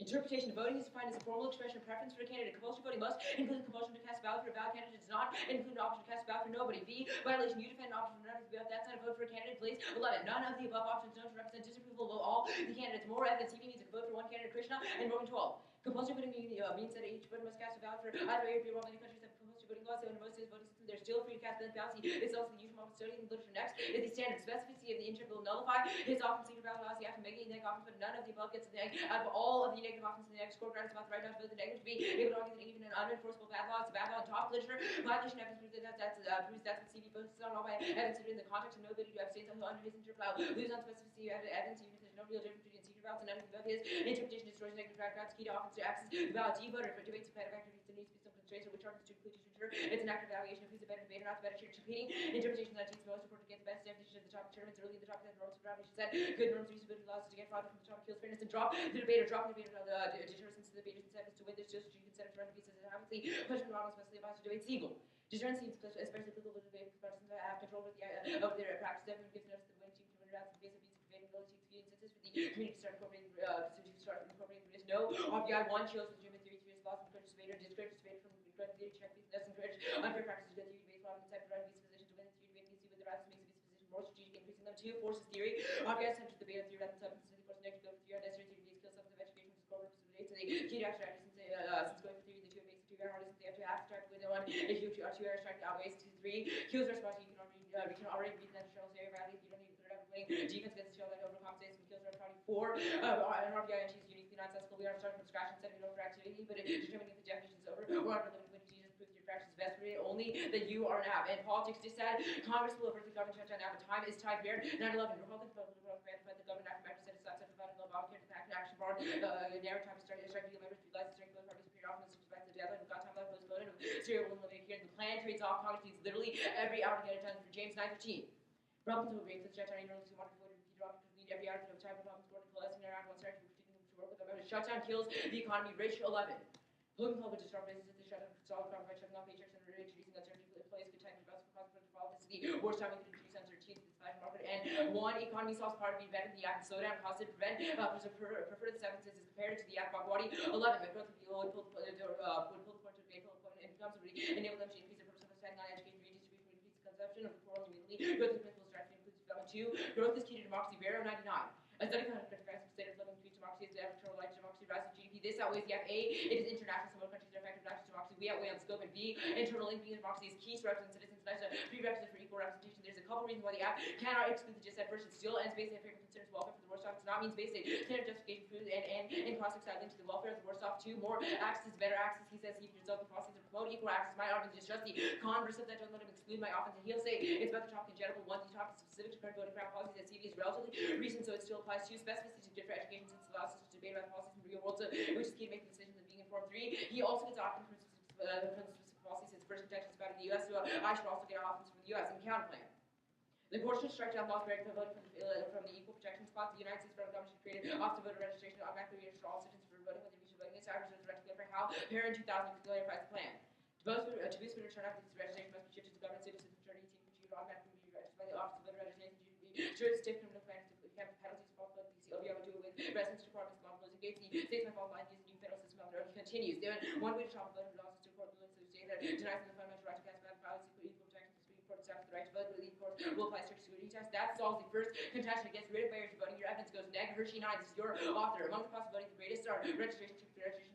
Interpretation of voting is defined as a formal expression of preference for a candidate. Compulsory voting must include compulsion to cast a ballot for a valid candidate. It does not include an option to cast a ballot for nobody. B. Violation. You defend an option for none of the above. That's not a vote for a candidate. Place 11. None of the above options known to represent disapproval of all the candidates. More evidence. CP needs a vote for one candidate. Krishna and Roman 12. Compulsory voting means that each voter must cast a ballot for either A or B. While many countries have compulsory voting laws, so in most states voting systems, they're still free to cast ballots. It's also the usual mode of studying the literature. Next is the standard specificity of the intent will nullify. His often secret ballot laws. You have to make it negative options, but none of the above gets the negative. Out of all of the negative options in the next court ground is about the right not to vote the negative to be able to argue that even an unenforceable bad law is a bad law. Top literature violation evidence proves that's what CV focuses on all by evidence in the context of no ability to abstain until under his interpretation. Lose on specificity of evidence even if there's no real difference between secret ballots and none of the above. His interpretation destroys negative grounds. Key to offense to access the ballot. D voter for debates of activities there needs to be some constraints or which arguments to include to ensure it's an active evaluation of who's a better debater, not the better church competing. Interpretation that teams most important to get the best definition of the top tournaments early in the top 10 norms of foundation said good norms reasonable laws to get fraud from the top kills fairness and drop the debater, drop the debater deterrence to the debater's incentives to win this just you can set up to run pieces and habitually punishment models especially applies to debate Siegel. Deterrence seems especially applicable to debate because persons have control over their practice definitely gives notice that the winning team to win around the base of these prevailing ability to create instances for the community to start incorporating the risk. No, RBI 1 shows legitimate theory is lost and encourages debater, discourages debater from correct theory, check these, thus encourage unfair practices, good theory, debate, fraud, and type of right of position to win the theory, debate, see with the rats makes its position more strategic, increasing them. 2 forces theory. RBI attempts to debate on theory rather than substance, the force negative go for theory, unnecessary theory, these kill self of education, which is core purpose of debate. So they key to abstract since going for theory, the 2 makes the 2 very hard, since they have to abstract with the 1, if you are 2 abstract outweighs 2, 3. Q's response, you can already read that Cheryl's area rally, you don't need to put it up playing defense against the Cheryl that overcompensates and kills our party 4. An RBI and she's uniquely nonsensical. We are starting from scratch instead of over activity, but determining if the definition is over or under limited when you just prove your practice is best for it only that you are an app. And politics just said Congress will avert the government shutdown now. The time is tied here. 9/11. Republicans voted to grant the government after Metro said it's not such about an Obamacare to pack an action bar. Narrow time to start deal members to license during both parties period often suspect the deadline. We've got time left postponed and serial will eliminate here. The plan trades off Congress needs literally every hour to get it done for James 9:15. Republicans will agree to the shutdown even though want to avoid repeated often need every hour to have time. Republicans board coalescing around one start to work with the government. Shutdown kills the economy. Rich 11. Political help would disrupt businesses. The shutdown could solve the problem by shutting off paychecks and introducing uncertainty for employees. Good time to invest for cost of this is the worst time we could introduce uncertainty into the financial market. And 1 economy solves part of being better than the act and slow down, cause it, prevent, prefer the 7 is compared to the act Bhagwati. 11. The growth of the would pull the point to a painful point and becomes enable them to increase their purpose of spending on education, redistribution, increase the consumption of the poor immediately. Growth of principles directly includes development. 2. Growth is key to democracy. Vero 99. A study found that the state of living increased democracy is the electoral right to democracy, rise of GDP. This outweighs the A. It is international. Some countries are effective not just democracy. We outweigh on scope. And B. Internal linking of democracy is key to represent citizens. That's a prerequisite for equal representation. There's a couple reasons why the app cannot exclude the just said. First, it still ends based on favorite concerns welfare for the worst off. It's not means based on standard justification for food and in prospects side linked to the welfare of the worst off. 2. More access is better access. He says he can result in policies that promote equal access. My argument is just the converse of that. Don't let him exclude my offense. And he'll say it's about the topic in general. 1. The topic is specific to current voting crowd policies that CV is relatively recent, so it still applies to specificity to different education since it allows us to debate about policies in the real world, so which is key to making decisions and being informed. 3. He also gets often from specific policies his first intentions about in the U.S., so I should also get offers from the U.S. and counterplan. The court should strike down laws barring voting from the equal protection spots. The United States federal government should create an office of voter registration automatically register all citizens for voting whether they should voting against average directly for how Parent 2000 clarifies the plan. To boost voter turnout, this registration must be shifted to government citizens majority team which should automatically be registered by the office of voter registration. Sure, stiff criminal plans to camp penalties for the OBI would do it with residence requirements, law closing gates. The states might fall behind using new federal system on their own. Continues. There, one way to stop voter laws is to court rulings that say that denies them the fundamental right to cast ballot ballots, equal protection to the Supreme Court establishes the right to vote, but the court will apply strict security tests. That solves the first contention against rid of barriers to voting. Your evidence goes neg. Hershey 9. This is your author. Among the costs of voting, the greatest are registration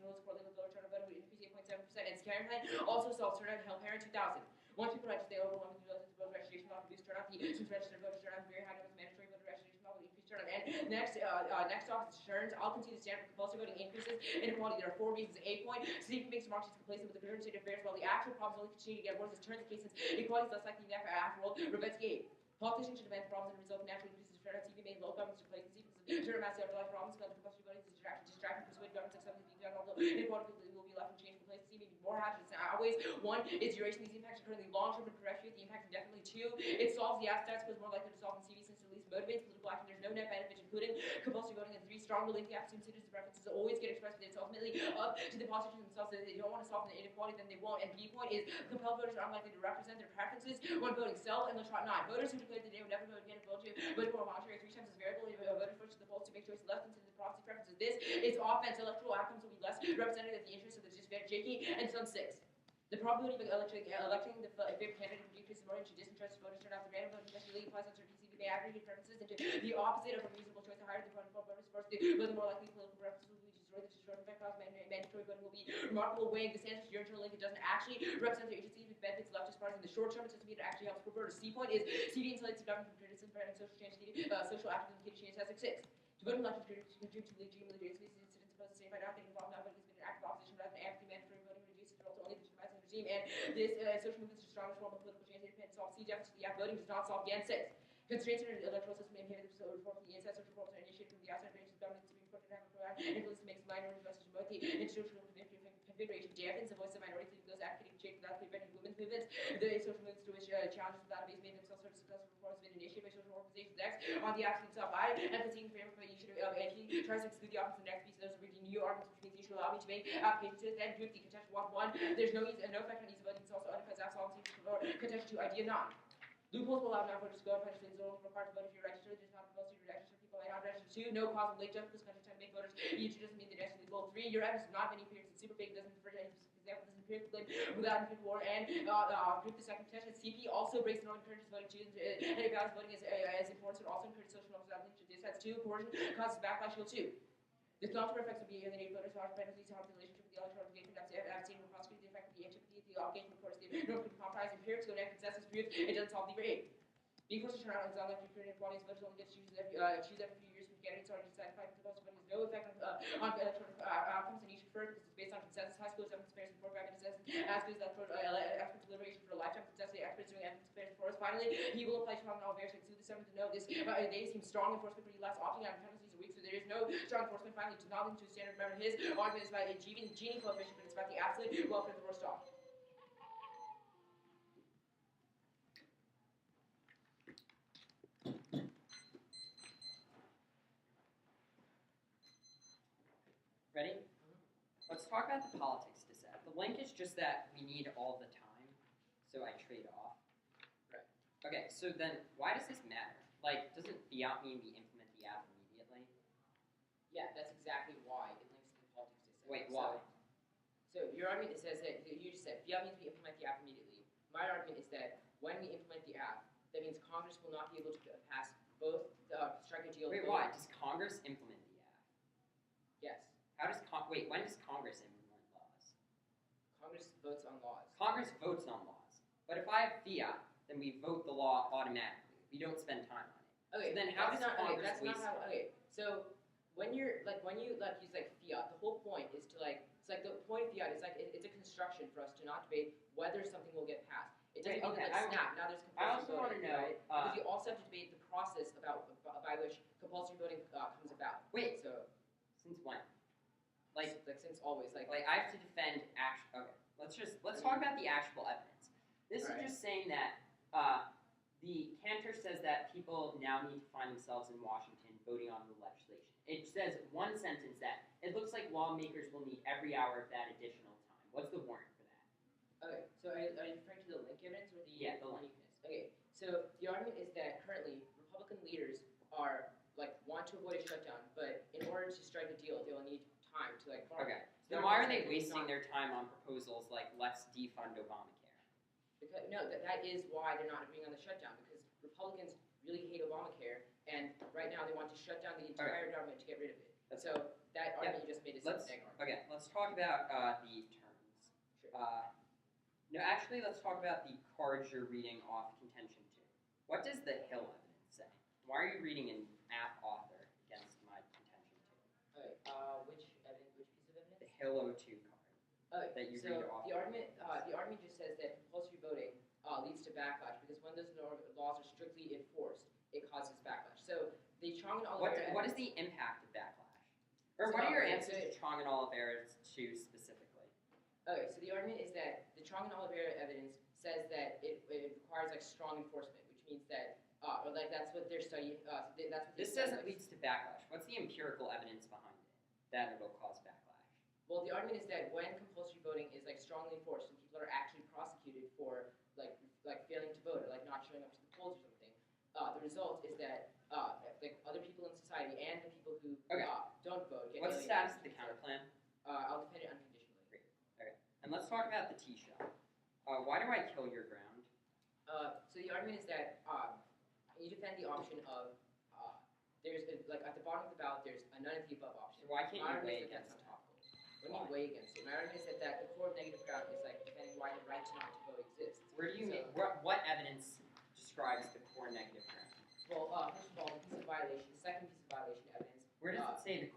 rules for legal voter turnout voting would increase 8.7%, and scaring plan also solves turnout and help Parent 2000. Once people register, they overwhelmingly relative to voter registration law reduce turnout. Since registered voters turnout very high numbers, mandatory voter registration law will increase turnout. And next off is insurance. I'll continue the standard for compulsory voting increases inequality. There are 4 reasons. A point, CP makes democracies complacent with the current state of affairs, while the actual problems only continue to get worse as turns the case since equality is less likely than after all. Revetsky 8. Politicians should demand the problems and result in natural increases of turnout. TV made local governments complacency because the turnout massive afterlife problems because compulsory voting is distracting persuade governments like something being done, although inequality will be left and change complacency, maybe more hazardous than always. 1 is duration. These impacts are currently long-term and perpetuate the impact indefinitely. 2, it solves the abstinence because more likely to solve in CV since it at least motivates political action. There's no net benefits, including compulsory voting. And 3, strong link the abstinence citizens' preferences always get expressed, but it's ultimately up to the politicians themselves. If they don't want to solve the inequality, then they won't. And B point is compelled voters are unlikely to represent their preferences when voting. Sell and Latrot 9. Voters who declared that they would never vote again if vote for a voluntary 3 times as variable, voted for to the polls to make choices less than to the proxy preferences. this, its offense electoral outcomes will be less representative of the interests of the disadvantaged. And sum 6. The probability of electing the favored candidate will decrease in order to disinterested voters turn out the random voting really applies on certain CCP may aggregate preferences into the opposite of a reasonable choice. The higher the voting voters force to vote, the more likely political preferences will be destroyed. The destroyed effect of mandatory voting will be remarkable. Weighing the stance your internal link, it doesn't actually represent their agency with benefits leftist parties in the short term. It doesn't mean it actually helps voters. C point is CD insulates the government from criticism, threatening social change, social activism, indicated change. That's 6. To vote in elections contribute to legitimately raise citizens supposed to say by not getting involved now, but it's been an active opposition rather than anti mandatory voting reduces the role to only legitimize the regime. And this social movement is the strongest form of political change. It depends solve C deficit. The voting does not solve GAN 6. Constraints in the electoral system inhibit the reform from the inside. Social reforms are initiated from the outside. Branches of government, the Supreme Court, and have influence to make minority voices remote. The institutional configuration dampens the voice of minorities, leaving those advocating change without preventing women's movements. The social movements to which challenges without a base made themselves sort of successful reforms have been initiated by social organizations. Next, on the absolute self, I am conceding framework by issue of AT tries to exclude the options of the next piece. Those are reading new arguments, which means you should allow me to make applications to this and group the contention 1. There's no effect on ease of voting. It's also undercuts absolute contention 2. Idea 9. Loopholes will allow non-voters to go and punishment is only required to vote if you're registered. There's not compulsory to register. People may not register. 2. No cause of late justice country trying to make voters. E2 doesn't mean the next legal. 3. Your evidence does not have any appearance in super big. Doesn't refer to any example. Doesn't appear to claim without inferior war. And group the second contention. CP also breaks the norm, encourages voting. And it values voting as important. So it also encourages social norms without linkage to this. That's 2. Coercion causes backlash. 2. The non-term effects will be alienated voters, harsh penalties, harm the relationship with the electoral engagement. I've seen will prosecute the effect of the antipathy, the obligation, of course, the norm could comprise empirics, so an consensus proof it doesn't solve lever 8. Being forced to turn out on left recruiting inequalities, voters only get to choose every few years from candidates already decided by the most voting has no effect on electoral outcomes, and you should prefer because it's based on consensus. High schools have experience in 4 5 minutes as good as electoral expert deliberation for a lifetime consensus. The experts doing evidence experience for us. Finally, he will apply strong all various to the 7th to know this. They seem strong enforcement, but he less opting out of penalties a week, so there is no strong enforcement. Finally, to not link to a standard. Remember, his argument is about achieving the Gini coefficient, but it's about the absolute welfare of the worst off. Ready? Let's talk about the politics dissent. The link is just that we need all the time, so I trade off. Right. Okay, so then why does this matter? Like, doesn't fiat mean we implement the app immediately? Yeah, that's exactly why it links to the politics dissent. Wait, why? So your argument says that you just said fiat means we implement the app immediately. My argument is that when we implement the app, that means Congress will not be able to pass both strike a deal. Wait, why? Does Congress implement the app? Yes. How does when does Congress implement laws? Congress votes on laws. Congress votes on laws. But if I have fiat, then we vote the law automatically. We don't spend time on it. Okay. So then how does Congress that's waste not how, okay. So when you use fiat, the whole point is to the point of fiat is it's a construction for us to not debate whether something will get passed. It doesn't mean snap. Now there's compulsory voting. I also want to know, right? Because you also have to debate the process by which compulsory voting comes about. Wait. So since when? Since always. I have to defend Okay. Let's talk about the actual evidence. This is just saying that the Cantor says that people now need to find themselves in Washington voting on the legislation. It says one sentence that it looks like lawmakers will need every hour of that additional time. What's the warrant for that? Okay, so are you referring to the link evidence or the link? Okay, so the argument is that currently Republican leaders are want to avoid a shutdown, but in order to strike a deal, they will need time to farm. Okay, so why are they wasting their time on proposals like let's defund Obamacare? Because that is why they're not agreeing on the shutdown, because Republicans really hate Obamacare, and right now they want to shut down the entire government to get rid of it. So that argument you just made is a mistake. Okay, let's talk about the terms. Sure. No, actually, let's talk about the cards you're reading off contention 2. What does the Hill evidence say? Why are you reading an app author against my contention 2? Okay, which piece of evidence? The Hill O2 card that you read off. The argument just says that compulsory voting leads to backlash because when those laws are strictly enforced, it causes backlash. So the Chong and Oliveira. What is the impact of backlash? Or what are your answers to Chong and Oliveira 2 specifically? Okay, so the argument is that the Chong and Oliveira evidence says that it requires strong enforcement, which means that that's what their study. This says it leads to backlash. What's the empirical evidence behind it that it'll cause backlash? Well, the argument is that when compulsory voting is strongly enforced and people are actually prosecuted for failing to vote or not showing up to the polls or something, the result is that other people in society and the people who don't don't vote get What's the status of the counter plan? I'll defend it unconditionally. Okay. And let's talk about the T shell. Why do I kill your ground? So the argument is that you defend the option of there's like at the bottom of the ballot there's a none of the above option. So why can't you My weigh argument is that against that's it? untopical. What do you weigh against it? My argument is that the core of negative ground is like defending why the right to not to vote exists. Where do you make what evidence describes the core negative ground? Well, first of all, the piece of violation, the second piece of violation evidence. Where does it say the